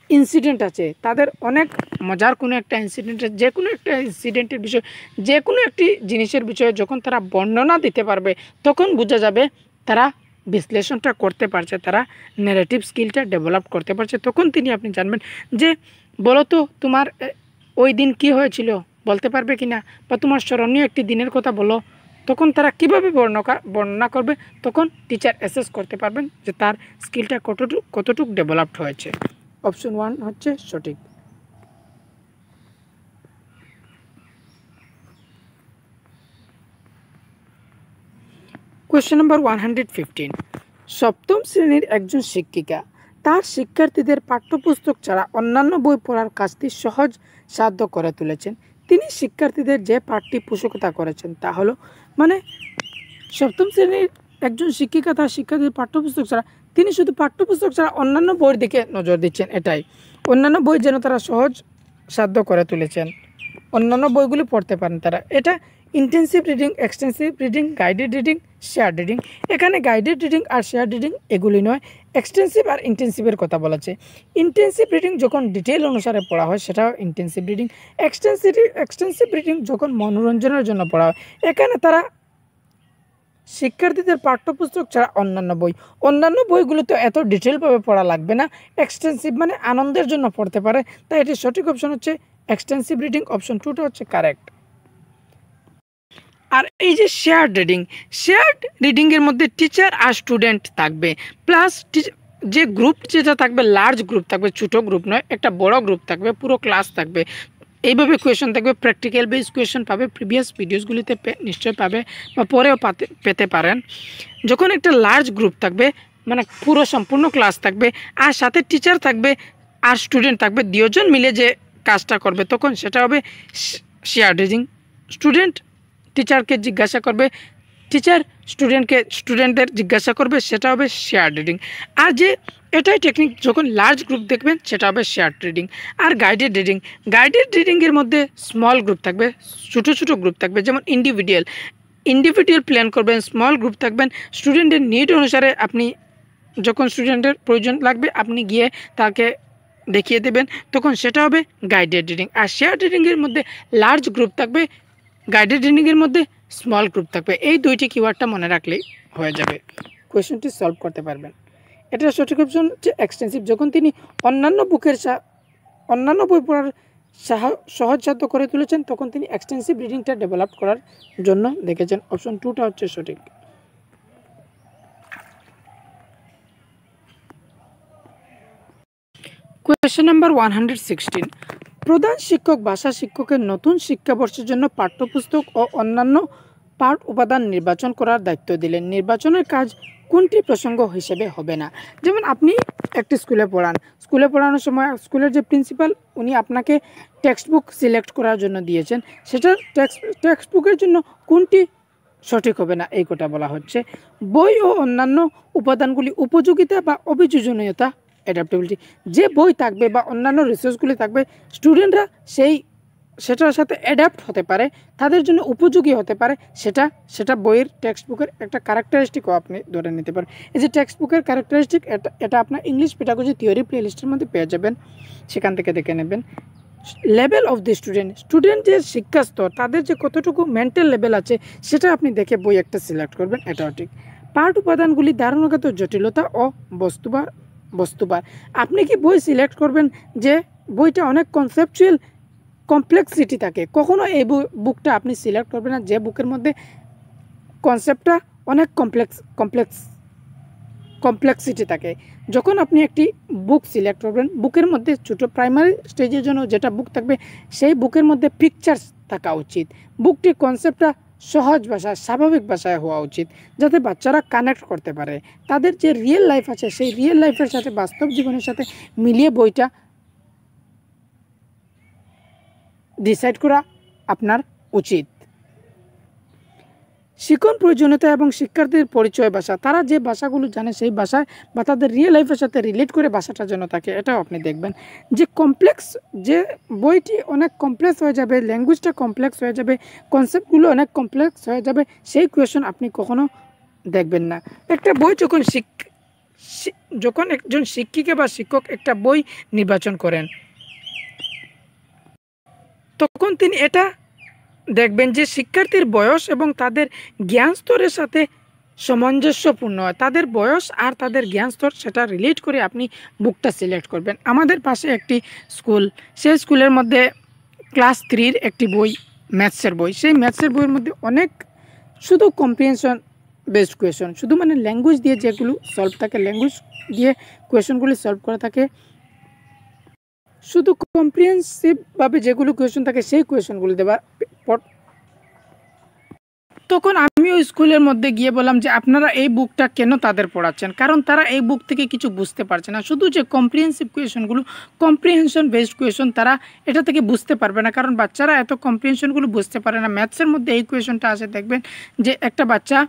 ইনসিডেন্ট আছে, তাদের অনেক মজার কোনো একটা ইনসিডেন্টের, যে কোনো একটা ইনসিডেন্টের বিষয়, যে কোনো একটি জিনিসের বিষয়ে যখন তারা বর্ণনা দিতে পারবে তখন বোঝা যাবে তারা বিশ্লেষণটা করতে পারছে, তারা ন্যারেটিভ স্কিলটা ডেভেলপ করতে পারছে। তখন আপনি জানবেন যে বলো তো তোমার ওই দিন কি হয়েছিল, বলতে পারবে কিনা, বা তোমার স্মরণীয় একটি দিনের কথা বলো। তখন তারা কীভাবে বর্ণনা করবে, তখন টিচার অ্যাসেস করতে পারবেন যে তার স্কিলটা কতটুকু ডেভেলপড হয়েছে। অপশন 1 হচ্ছে সঠিক। কোয়েশ্চেন নাম্বার 115, সপ্তম শ্রেণীর একজন শিক্ষিকা তার শিক্ষার্থীদের পাঠ্যপুস্তক ছাড়া অন্যান্য বই পড়ার কাজটি সহজ সাধ্য করে তুলেছেন। তিনি শিক্ষার্থীদের যে পাঠটি পোষকতা করেছেন তা হলো, মানে সপ্তম শ্রেণীর একজন শিক্ষিকা তার শিক্ষার্থীদের পাঠ্যপুস্তক ছাড়া, তিনি শুধু পাঠ্যপুস্তক ছাড়া অন্যান্য বইয়ের দিকে নজর দিচ্ছেন, এটাই। অন্যান্য বই যেন তারা সহজ সাধ্য করে তুলেছেন, অন্যান্য বইগুলি পড়তে পারেন তারা। এটা intensive reading, extensive reading, guided reading, share reading. এখানে গাইডেড রিডিং আর শেয়ার রিডিং এগুলি নয়, এক্সটেন্সিভ আর ইন্টেন্সিভের কথা বলেছে। ইন্টেন্সিভ রিডিং যখন ডিটেল অনুসারে পড়া হয় সেটাও ইন্টেন্সিভ রিডিং। এক্সটেন্সিভ রিডিং যখন মনোরঞ্জনের জন্য পড়া হয়। এখানে তারা শিক্ষার্থীদের পাঠ্যপুস্তক ছাড়া অন্যান্য বইগুলো তো এত ডিটেলভাবে পড়া লাগবে না, এক্সটেন্সিভ মানে আনন্দের জন্য পড়তে পারে, তাই এটি সঠিক অপশন হচ্ছে এক্সটেন্সিভ রিডিং। অপশন 2টা হচ্ছে কারেক্ট। আর এই যে শেয়ার্ড রিডিংয়ের মধ্যে টিচার আর স্টুডেন্ট থাকবে, প্লাস যে গ্রুপ যেটা থাকবে লার্জ গ্রুপ থাকবে, ছোটো গ্রুপ নয়, একটা বড় গ্রুপ থাকবে, পুরো ক্লাস থাকবে, এইভাবে কোয়েশন থাকবে। প্র্যাকটিক্যাল বেস কোয়েশন পাবে, প্রিভিয়াস ভিডিওসগুলিতে নিশ্চয় পাবে বা পরেও পেতে পারেন। যখন একটা লার্জ গ্রুপ থাকবে, মানে পুরো সম্পূর্ণ ক্লাস থাকবে আর সাথে টিচার থাকবে আর স্টুডেন্ট থাকবে, দুজন মিলে যে কাজটা করবে, তখন সেটা হবে শেয়ার্ড রিডিং। স্টুডেন্ট টিচারকে জিজ্ঞাসা করবে, টিচার স্টুডেন্টদের জিজ্ঞাসা করবে, সেটা হবে শেয়ার্ড রিডিং। আর যে এটাই টেকনিক, যখন লার্জ গ্রুপ দেখবেন সেটা হবে শেয়ার্ড রিডিং। আর গাইডেড রিডিংয়ের মধ্যে স্মল গ্রুপ থাকবে, ছোটো ছোটো গ্রুপ থাকবে, যেমন ইন্ডিভিজুয়াল প্ল্যান করবেন, স্মল গ্রুপ থাকবেন। স্টুডেন্টের নিড অনুসারে আপনি যখন স্টুডেন্টের প্রয়োজন লাগবে আপনি গিয়ে তাকে দেখিয়ে দেবেন, তখন সেটা হবে গাইডেড রিডিং। আর শেয়ার্ড রিডিংয়ের মধ্যে লার্জ গ্রুপ থাকবে, গাইডেড রিডিংয়ের মধ্যে স্মল গ্রুপ থাকবে। এই দুইটি কিওয়ার্ডটা মনে রাখলেই হয়ে যাবে, কোয়েশনটি সলভ করতে পারবেন। এটার সঠিক অপশন হচ্ছে এক্সটেন্সিভ। যখন তিনি অন্যান্য বই পড়ার সহজসাধ্য করে তুলেছেন, তখন তিনি এক্সটেন্সিভ রিডিংটা ডেভেলপ করার জন্য দেখেছেন। অপশন 2টা হচ্ছে সঠিক। কোয়েশ্চেন নাম্বার 116, প্রধান শিক্ষক ভাষা শিক্ষকের নতুন শিক্ষাবর্ষের জন্য পাঠ্যপুস্তক ও অন্যান্য পাঠ উপাদান নির্বাচন করার দায়িত্ব দিলেন। নির্বাচনের কাজ কোনটি প্রসঙ্গ হিসেবে হবে না? যেমন আপনি একটি স্কুলে পড়ানোর সময় স্কুলের যে প্রিন্সিপাল উনি আপনাকে টেক্সট বুক সিলেক্ট করার জন্য দিয়েছেন, সেটা টেক্সট বুকের জন্য কোনটি সঠিক হবে না, এই কথা বলা হচ্ছে। বই ও অন্যান্য উপাদানগুলি উপযোগিতা বা অভিযোজনীয়তা, অ্যাডাপ্টেবিলিটি, যে বই থাকবে বা অন্যান্য রিসোর্সগুলি থাকবে, স্টুডেন্টরা সেটার সাথে অ্যাডাপ্ট হতে পারে, তাদের জন্য উপযোগী হতে পারে, সেটা বইয়ের টেক্সট বুকের একটা ক্যারেক্টারিস্টিকও আপনি ধরে নিতে পারেন। এই যে টেক্সট বুকের ক্যারেক্টারিস্টিক, এটা আপনার ইংলিশ পেডাগজি থিওরি প্লেলিস্টের মধ্যে পেয়ে যাবেন, সেখান থেকে দেখে নেবেন। লেভেল অফ দি স্টুডেন্ট যে শিক্ষা স্তর, তাদের যে কতটুকু মেন্টাল লেভেল আছে, সেটা আপনি দেখে বই একটা সিলেক্ট করবেন, এটাও ঠিক। পাঠ উপাদানগুলি ধারণাগত জটিলতা ও বস্তুবার, আপনি কি বই সিলেক্ট করবেন যে বইটা অনেক কমপ্লেক্সিটি থাকে? কখনো এই বুকটা আপনি সিলেক্ট করবেন না যে বুকের মধ্যে কনসেপ্টটা অনেক কমপ্লেক্সিটি থাকে। যখন আপনি একটি বুক সিলেক্ট করবেন, বুকের মধ্যে ছোটো প্রাইমারি স্টেজের জন্য যেটা বুক থাকবে, সেই বুকের মধ্যে পিকচার্স থাকা উচিত। বুকটির কনসেপ্টটা সহজ ভাষায়, স্বাভাবিক ভাষায় হওয়া উচিত, যাতে বাচ্চারা কানেক্ট করতে পারে। তাদের যে রিয়েল লাইফ আছে, সেই রিয়েল লাইফের সাথে, বাস্তব জীবনের সাথে মিলিয়ে বইটা ডিসাইড করা আপনার উচিত। শিক্ষণ প্রয়োজনীয়তা এবং শিক্ষার্থীর পরিচয় ভাষা, তারা যে ভাষাগুলো জানে সেই ভাষায় বা তাদের রিয়েল লাইফের সাথে রিলেট করে ভাষাটা যেন থাকে, এটাও আপনি দেখবেন। যে বইটি অনেক কমপ্লেক্স হয়ে যাবে, ল্যাঙ্গুয়েজটা কমপ্লেক্স হয়ে যাবে, কনসেপ্টগুলো অনেক কমপ্লেক্স হয়ে যাবে, সেই কোয়েশন আপনি কখনো দেখবেন না। একটা বই যখন একজন শিক্ষিকা বা শিক্ষক একটা বই নির্বাচন করেন, তখন তিনি এটা দেখবেন যে শিক্ষার্থীর বয়স এবং তাদের জ্ঞান স্তরের সাথে সামঞ্জস্যপূর্ণ হয়। তাদের বয়স আর তাদের জ্ঞান স্তর, সেটা রিলেট করে আপনি বুকটা সিলেক্ট করবেন। আমাদের পাশে একটি স্কুল, সেই স্কুলের মধ্যে ক্লাস 3-র একটি বই, ম্যাথসের বই। সেই ম্যাথসের বইয়ের মধ্যে অনেক শুধু কম্প্রিহেনশন বেসড কোয়েশন, শুধু মানে ল্যাঙ্গুয়েজ দিয়ে যেগুলো সলভ থাকে, ল্যাঙ্গুয়েজ দিয়ে কোয়েশনগুলি সলভ করা থাকে, শুধু কম্প্রিহেন্সিভভাবে যেগুলো কোয়েশন থাকে সেই কোয়েশনগুলো দেওয়া। তখন আমি ওই স্কুলের মধ্যে গিয়ে বললাম যে আপনারা এই বুকটা কেন তাদের পড়াচ্ছেন? কারণ তারা এই বুক থেকে কিছু বুঝতে পারছে না। শুধু যে কম্প্রিহেন্সিভ কোয়েশনগুলো, কম্প্রিহেনশন বেসড কোয়েশন, তারা এটা থেকে বুঝতে পারবে না, কারণ বাচ্চারা এত কম্প্রিহেনশনগুলো বুঝতে পারে না। ম্যাথসের মধ্যে এই কোয়েশনটা আসে, দেখবেন যে একটা বাচ্চা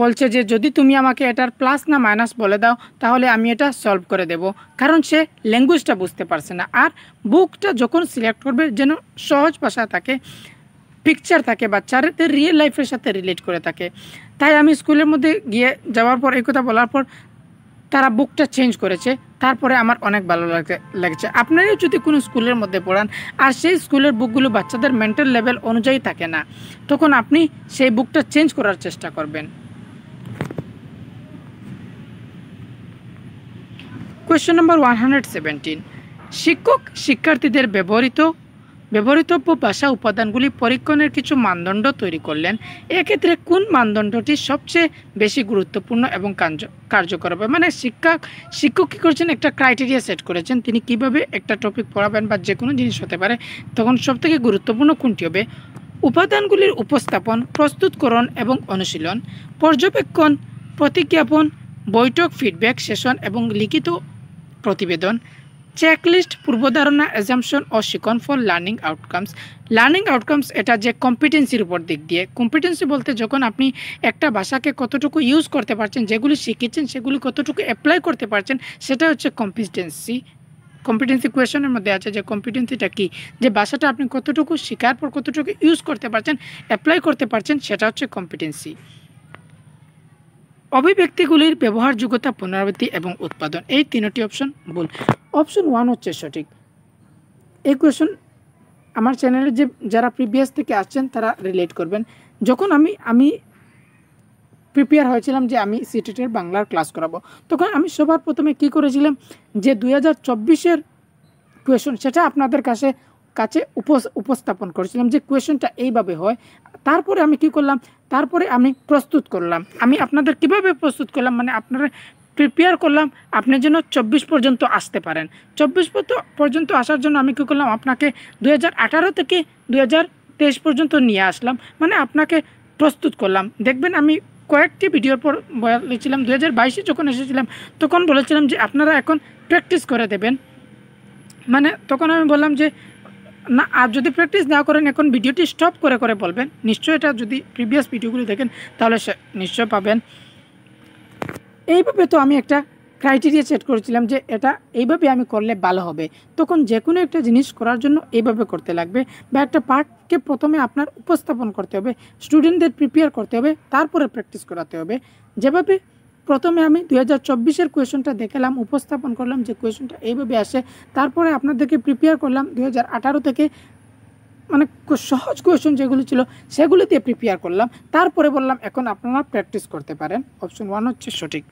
বলছে যে যদি তুমি আমাকে এটার প্লাস না মাইনাস বলে দাও, তাহলে আমি এটা সলভ করে দেব, কারণ সে ল্যাঙ্গুয়েজটা বুঝতে পারছে না। আর বুকটা যখন সিলেক্ট করবে, যেন সহজ ভাষা থাকে, পিকচার থাকে, বাচ্চাদের রিয়েল লাইফের সাথে রিলেট করে থাকে। তাই আমি স্কুলের মধ্যে যাওয়ার পর, এই কথা বলার পর তারা বুকটা চেঞ্জ করেছে, তারপরে আমার অনেক ভালো লাগছে। আপনারাও যদি কোনো স্কুলের মধ্যে পড়ান আর সেই স্কুলের বুকগুলো বাচ্চাদের মেন্টাল লেভেল অনুযায়ী থাকে না, তখন আপনি সেই বুকটা চেঞ্জ করার চেষ্টা করবেন। কোয়েশ্চেন নাম্বার 117, শিক্ষক শিক্ষার্থীদের ব্যবহৃত ব্যবহৃতব্য ভাষা উপাদানগুলি পরীক্ষণের কিছু মানদণ্ড তৈরি করলেন। এক্ষেত্রে কোন মানদণ্ডটি সবচেয়ে বেশি গুরুত্বপূর্ণ এবং কার্যকর হবে? মানে শিক্ষক কী করছেন, একটা ক্রাইটেরিয়া সেট করেছেন তিনি কিভাবে একটা টপিক পড়াবেন বা যে কোনো জিনিস হতে পারে, তখন সবথেকে গুরুত্বপূর্ণ কোনটি হবে? উপাদানগুলির উপস্থাপন, প্রস্তুতকরণ এবং অনুশীলন, পর্যবেক্ষণ, প্রতিজ্ঞাপন, বৈঠক, ফিডব্যাক সেশন এবং লিখিত প্রতিবেদন, চেকলিস্ট, পূর্বধারণা, অ্যাজাম্পশন ও শিক্ষণফল, লার্নিং আউটকামস এটা যে কম্পিটেন্সির উপর দিক দিয়ে। কম্পিটেন্সি বলতে যখন আপনি একটা ভাষাকে কতটুকু ইউজ করতে পারছেন, যেগুলি শিখেছেন সেগুলি কতটুকু অ্যাপ্লাই করতে পারছেন, সেটা হচ্ছে কম্পিটেন্সি কোয়েশনের মধ্যে আছে যে কম্পিটেন্সিটা কি, যে ভাষাটা আপনি কতটুকু শেখার পর কতটুকু ইউজ করতে পারছেন, অ্যাপ্লাই করতে পারছেন, সেটা হচ্ছে কম্পিটেন্সি। অভিব্যক্তিগুলির ব্যবহারযোগ্যতা, পুনরাবৃত্তি এবং উৎপাদন, এই তিনটি অপশন ভুল। অপশন 1 হচ্ছে সঠিক। এই কোয়েশন আমার চ্যানেলে যারা প্রিভিয়াস থেকে আসছেন তারা রিলেট করবেন। যখন আমি প্রিপেয়ার হয়েছিলাম যে আমি সিটেটের বাংলার ক্লাস করাবো, তখন আমি সবার প্রথমে কি করেছিলাম যে 2024-এর কোয়েশন সেটা আপনাদের কাছে উপস্থাপন করেছিলাম যে কোয়েশনটা এইভাবে হয়। তারপরে আমি কি করলাম, তারপরে আমি প্রস্তুত করলাম। আমি আপনাদের কিভাবে প্রস্তুত করলাম, মানে আপনারা প্রিপেয়ার করলাম আপনি যেন 24 পর্যন্ত আসতে পারেন। 24 পর্যন্ত আসার জন্য আমি কী করলাম, আপনাকে 2018 থেকে 2023 পর্যন্ত নিয়ে আসলাম, মানে আপনাকে প্রস্তুত করলাম। দেখবেন আমি কয়েকটি ভিডিওর পর বলেছিলাম, 2022-এ যখন এসেছিলাম তখন বলেছিলাম যে আপনারা এখন প্র্যাকটিস করে দেবেন। মানে তখন আমি বললাম যে না, আর যদি প্র্যাকটিস না করেন এখন ভিডিওটি স্টপ করে বলবেন। নিশ্চয়ই এটা যদি প্রিভিয়াস ভিডিওগুলি দেখেন তাহলে নিশ্চয় পাবেন। এইভাবে তো আমি একটা ক্রাইটেরিয়া সেট করেছিলাম যে এটা এইভাবে আমি করলে ভালো হবে। তখন যে কোনো একটা জিনিস করার জন্য এইভাবে করতে লাগবে, বা একটা পার্টকে প্রথমে আপনার উপস্থাপন করতে হবে, স্টুডেন্টদের প্রিপেয়ার করতে হবে, তারপরে প্র্যাকটিস করাতে হবে। যেভাবে প্রথমে আমি 2024-এর কোয়েশনটা দেখালাম, উপস্থাপন করলাম যে কোয়েশনটা এইভাবে আসে, তারপরে আপনাদেরকে প্রিপেয়ার করলাম 2018 থেকে, মানে সহজ কোয়েশন যেগুলো ছিল সেগুলো দিয়ে প্রিপেয়ার করলাম, তারপরে বললাম এখন আপনারা প্র্যাকটিস করতে পারেন। অপশন 1 হচ্ছে সঠিক।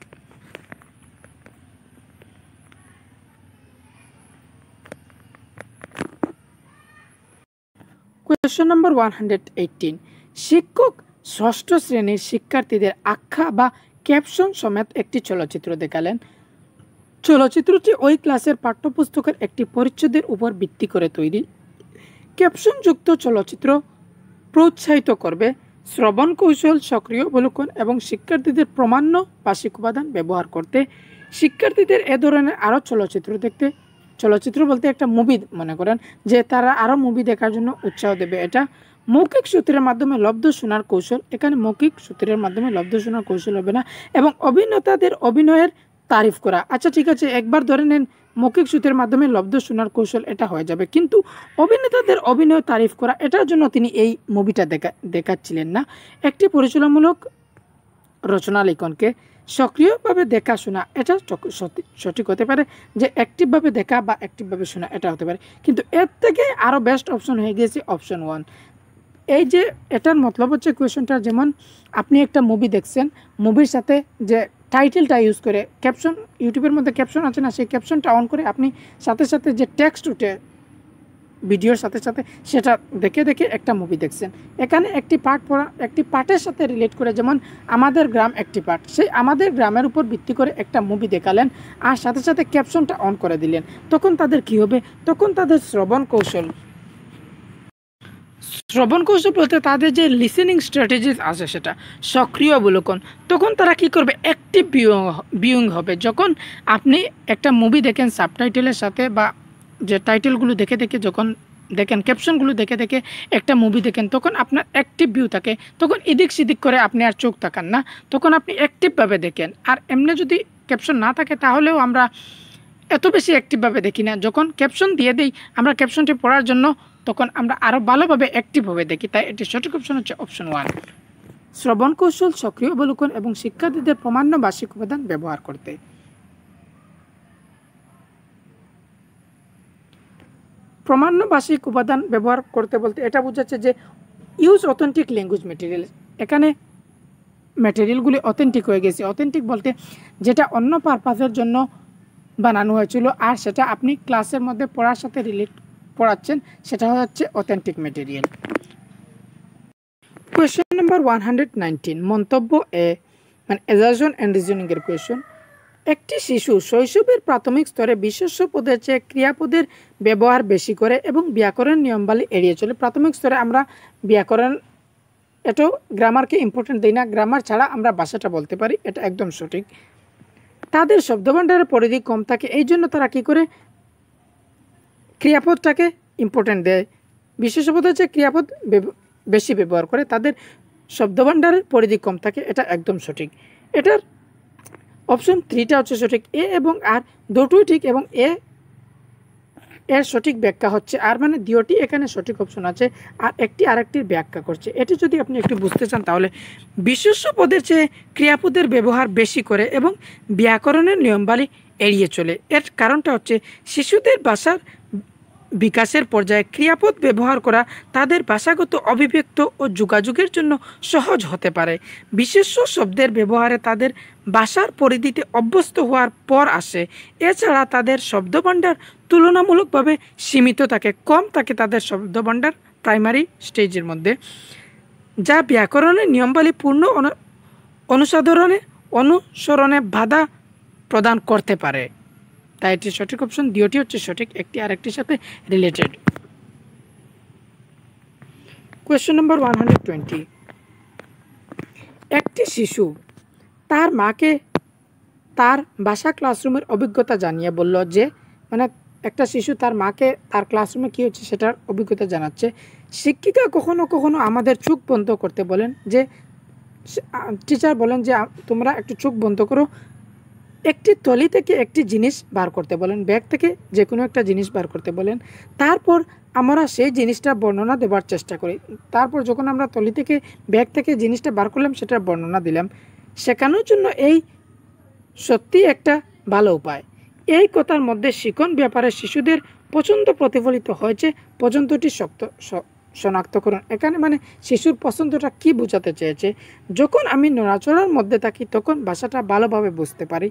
কোয়েশন নম্বর 118, শিক্ষক ষষ্ঠ শ্রেণীর শিক্ষার্থীদের আখ্যা বা ক্যাপশন সমেত একটি চলচ্চিত্র দেখালেন। চলচ্চিত্রটি ওই ক্লাসের পাঠ্যপুস্তকের একটি পরিচ্ছেদের উপর ভিত্তি করে তৈরি। ক্যাপশনযুক্ত চলচ্চিত্র প্রোৎসাহিত করবে শ্রবণ কৌশল, সক্রিয় অবলোকন এবং শিক্ষার্থীদের প্রামাণ্য ভাষিক উপাদান ব্যবহার করতে। শিক্ষার্থীদের এ ধরনের আরও চলচ্চিত্র দেখতে, চলচ্চিত্র বলতে একটা মুভি মনে করেন, যে তারা আরও মুভি দেখার জন্য উৎসাহ দেবে। এটা মৌখিক সূত্রের মাধ্যমে লব্ধ শোনার কৌশল, এখানে মৌখিক সূত্রের মাধ্যমে লব্ধ শোনার কৌশল হবে না, এবং অভিনেতাদের অভিনয়ের তারিফ করা। আচ্ছা ঠিক আছে, একবার ধরে নেন মৌখিক সূত্রের মাধ্যমে লব্ধ শোনার কৌশল, এটা হয়ে যাবে, কিন্তু অভিনেতাদের অভিনয় তারিফ করা, এটার জন্য তিনি এই মুভিটা দেখাচ্ছিলেন না। একটি পরিচালনামূলক রচনা লিখনকে সক্রিয়ভাবে দেখাশোনা, এটা সঠিক হতে পারে, যে অ্যাক্টিভভাবে দেখা বা অ্যাক্টিভভাবে শোনা এটা হতে পারে, কিন্তু এর থেকে আরও বেস্ট অপশন হয়ে গিয়েছে অপশন 1। এই যে এটার মতলব হচ্ছে কোয়েশনটা, যেমন আপনি একটা মুভি দেখছেন, মুভির সাথে যে টাইটেলটা ইউজ করে ক্যাপশন, ইউটিউবের মধ্যে ক্যাপশন আছে না, সেই ক্যাপশনটা অন করে আপনি সাথে সাথে যে টেক্সট উঠে ভিডিওর সাথে সাথে সেটা দেখে একটা মুভি দেখছেন। এখানে একটি পার্ট পড়া, একটি পার্টের সাথে রিলেট করে, যেমন আমাদের গ্রাম একটি পার্ট, সেই আমাদের গ্রামের উপর ভিত্তি করে একটা মুভি দেখালেন আর সাথে সাথে ক্যাপশনটা অন করে দিলেন, তখন তাদের কি হবে? তখন তাদের শ্রবণ কৌশল বলতে তাদের যে লিসেনিং স্ট্র্যাটেজিস আছে সেটা সক্রিয় অবলোকন। তখন তারা কি করবে? অ্যাক্টিভ ভিউইং হবে। যখন আপনি একটা মুভি দেখেন সাবটাইটেলের সাথে, বা যে টাইটেলগুলো দেখে যখন দেখেন, ক্যাপশনগুলো দেখে একটা মুভি দেখেন, তখন আপনার অ্যাক্টিভ ভিউ থাকে, তখন এদিক সেদিক করে আপনি আর চোখ তাকান না, তখন আপনি অ্যাক্টিভভাবে দেখেন। আর এমনি যদি ক্যাপশন না থাকে তাহলেও আমরা এত বেশি অ্যাক্টিভভাবে দেখি না। যখন ক্যাপশন দিয়ে দিই আমরা ক্যাপশনটি পড়ার জন্য, তখন আমরা আরও ভালোভাবে অ্যাক্টিভভাবে দেখি। তাই এটি সঠিক অপশন হচ্ছে অপশন 1। শ্রবণ কৌশল, সক্রিয় অবলোকন এবং শিক্ষার্থীদের প্রামাণ্য ভাষিক উপাদান ব্যবহার করতে। প্রামাণ্য ভাষিক উপাদান ব্যবহার করতে বলতে এটা বোঝাচ্ছে যে ইউজ অথেন্টিক ল্যাঙ্গুয়েজ ম্যাটেরিয়াল। এখানে ম্যাটেরিয়ালগুলি অথেন্টিক হয়ে গেছে। অথেন্টিক বলতে যেটা অন্য পারপাসের জন্য বানানো হয়েছিল আর সেটা আপনি ক্লাসের মধ্যে পড়ার সাথে রিলেট পড়াচ্ছেন সেটা হচ্ছে অথেন্টিক ম্যাটেরিয়াল। কোয়েশ্চেন নাম্বার 119 মন্তব্য এ মানে অ্যাজারশন অ্যান্ড রিজনিংয়ের কোয়েশ্চন। একটি শিশু শৈশবের প্রাথমিক স্তরে বিশেষ্য পদের চেয়ে ক্রিয়াপদের ব্যবহার বেশি করে এবং ব্যাকরণ নিয়মাবলী এড়িয়ে চলে। প্রাথমিক স্তরে আমরা ব্যাকরণ এটাও গ্রামারকে ইম্পর্টেন্ট দিই না, গ্রামার ছাড়া আমরা ভাষাটা বলতে পারি, এটা একদম সঠিক। তাদের শব্দভাণ্ডারের পরিধি কম থাকে, এই জন্য তারা কী করে ক্রিয়াপদটাকে ইম্পর্টেন্ট দেয়, বিশেষ্য পদের চেয়ে ক্রিয়াপদ বেশি ব্যবহার করে, তাদের শব্দভাণ্ডারের পরিধি কম থাকে, এটা একদম সঠিক। এটার অপশন 3টা হচ্ছে সঠিক, এ এবং আর দুটোই ঠিক এবং এর সঠিক ব্যাখ্যা হচ্ছে আর, মানে দ্বিতীয়টি এখানে সঠিক অপশন আছে আর একটি আরেকটির ব্যাখ্যা করছে। এটি যদি আপনি একটু বুঝতে চান তাহলে বিশেষ্য পদের চেয়ে ক্রিয়াপদের ব্যবহার বেশি করে এবং ব্যাকরণের নিয়মাবলী এড়িয়ে চলে। এর কারণটা হচ্ছে শিশুদের ভাষার বিকাশের পর্যায়ে ক্রিয়াপদ ব্যবহার করা তাদের ভাষাগত অভিব্যক্ত ও যোগাযোগের জন্য সহজ হতে পারে। বিশেষ্য শব্দের ব্যবহারে তাদের ভাষার পরিধিতে অভ্যস্ত হওয়ার পর আসে। এছাড়া তাদের শব্দভাণ্ডার তুলনামূলকভাবে সীমিত থাকে, কম থাকে তাদের শব্দভাণ্ডার প্রাইমারি স্টেজের মধ্যে, যা ব্যাকরণের নিয়মাবলী পূর্ণ অনুসরণে বাধা প্রদান করতে পারে। তাই এটি সঠিক অপশন, দ্বিতীয়টি হচ্ছে সঠিক, একটি আরেকটির সাথে রিলেটেড। কোয়েশ্চেন নাম্বার 120 একটি শিশু তার মাকে তার ভাষা ক্লাসরুমের অভিজ্ঞতা জানিয়ে বলল যে, মানে একটা শিশু তার মাকে তার ক্লাসরুমে কী হচ্ছে সেটার অভিজ্ঞতা জানাচ্ছে। শিক্ষিকা কখনো কখনো আমাদের চোখ বন্ধ করতে বলেন, যে টিচার বলেন যে তোমরা একটু চোখ বন্ধ করো, একটি থলি থেকে একটি জিনিস বার করতে বলেন, ব্যাগ থেকে যে কোনো একটা জিনিস বার করতে বলেন, তারপর আমরা সেই জিনিসটা বর্ণনা দেওয়ার চেষ্টা করি। তারপর যখন আমরা থলি থেকে ব্যাগ থেকে জিনিসটা বার করলাম সেটার বর্ণনা দিলাম। শেখানোর জন্য এই সত্যি একটা ভালো উপায়। এই কথার মধ্যে শিখন ব্যাপারে শিশুদের পছন্দ প্রতিফলিত হয়েছে, পছন্দটি শনাক্তকরণ। এখানে মানে শিশুর পছন্দটা কি বোঝাতে চেয়েছে, যখন আমি নড়াচড়ার মধ্যে থাকি তখন ভাষাটা ভালোভাবে বুঝতে পারি,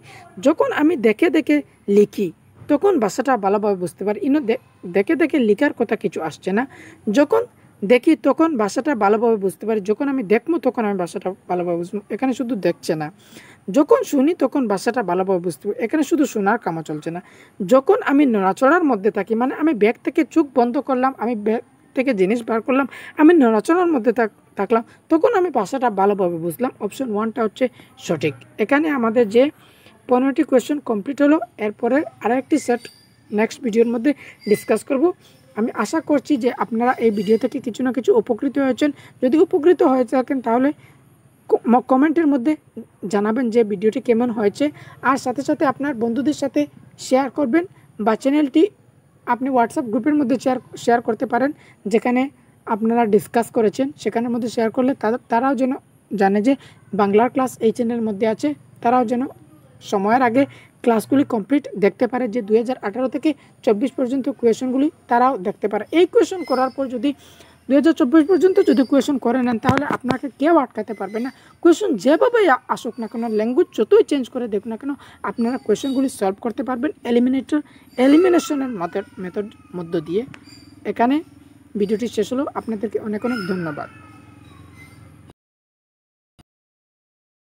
যখন আমি দেখে দেখে লিখি তখন ভাষাটা ভালোভাবে বুঝতে পারি। দেখে দেখে লিখার কথা কিছু আসছে না, যখন দেখি তখন ভাষাটা ভালোভাবে বুঝতে পারি, যখন আমি দেখবো তখন আমি ভাষাটা ভালোভাবে বুঝবো। এখানে শুধু দেখছে না, যখন শুনি তখন ভাষাটা ভালোভাবে বুঝতে পারি, এখানে শুধু শোনার কামও চলছে না। যখন আমি নড়াচড়ার মধ্যে থাকি, মানে আমি ব্যাগ থেকে চোখ বন্ধ করলাম, আমি ব্যাগ থেকে জিনিস বার করলাম, আমি নড়াচড়ার মধ্যে থাকলাম, তখন আমি ভাষাটা ভালোভাবে বুঝলাম। অপশন 1টা হচ্ছে সঠিক। এখানে আমাদের যে 15টি কোয়েশ্চেন কমপ্লিট হলো, এরপরে আরেকটি সেট নেক্সট ভিডিওর মধ্যে ডিসকাস করব। আমি আশা করছি যে আপনারা এই ভিডিও থেকে কিছু না কিছু উপকৃত হয়েছেন। যদি উপকৃত হয়ে থাকেন তাহলে কমেন্টের মধ্যে জানাবেন যে ভিডিওটি কেমন হয়েছে, আর সাথে সাথে আপনার বন্ধুদের সাথে শেয়ার করবেন, বা চ্যানেলটি আপনি হোয়াটসঅ্যাপ গ্রুপের মধ্যে শেয়ার করতে পারেন, যেখানে আপনারা ডিসকাস করেছেন সেখানের মধ্যে শেয়ার করলে তারাও যেন জানে যে বাংলার ক্লাস এই চ্যানেলের মধ্যে আছে, তারাও যেন সময়ের আগে ক্লাসগুলি কমপ্লিট দেখতে পারে, যে 2018 থেকে 24 পর্যন্ত কোয়েশনগুলি তারাও দেখতে পারে। এই কোয়েশন করার পর যদি 2024 পর্যন্ত যদি কোয়েশন করে নেন তাহলে আপনাকে কেউ আটকাতে পারবে না। কোয়েশন যেভাবেই আসুক না কেন, ল্যাঙ্গুয়েজ যতই চেঞ্জ করে দেখুন না কেন, আপনারা কোয়েশনগুলি সলভ করতে পারবেন এলিমিনেশনের মেথড মধ্য দিয়ে। এখানে ভিডিওটি শেষ হলো, আপনাদেরকে অনেক অনেক ধন্যবাদ।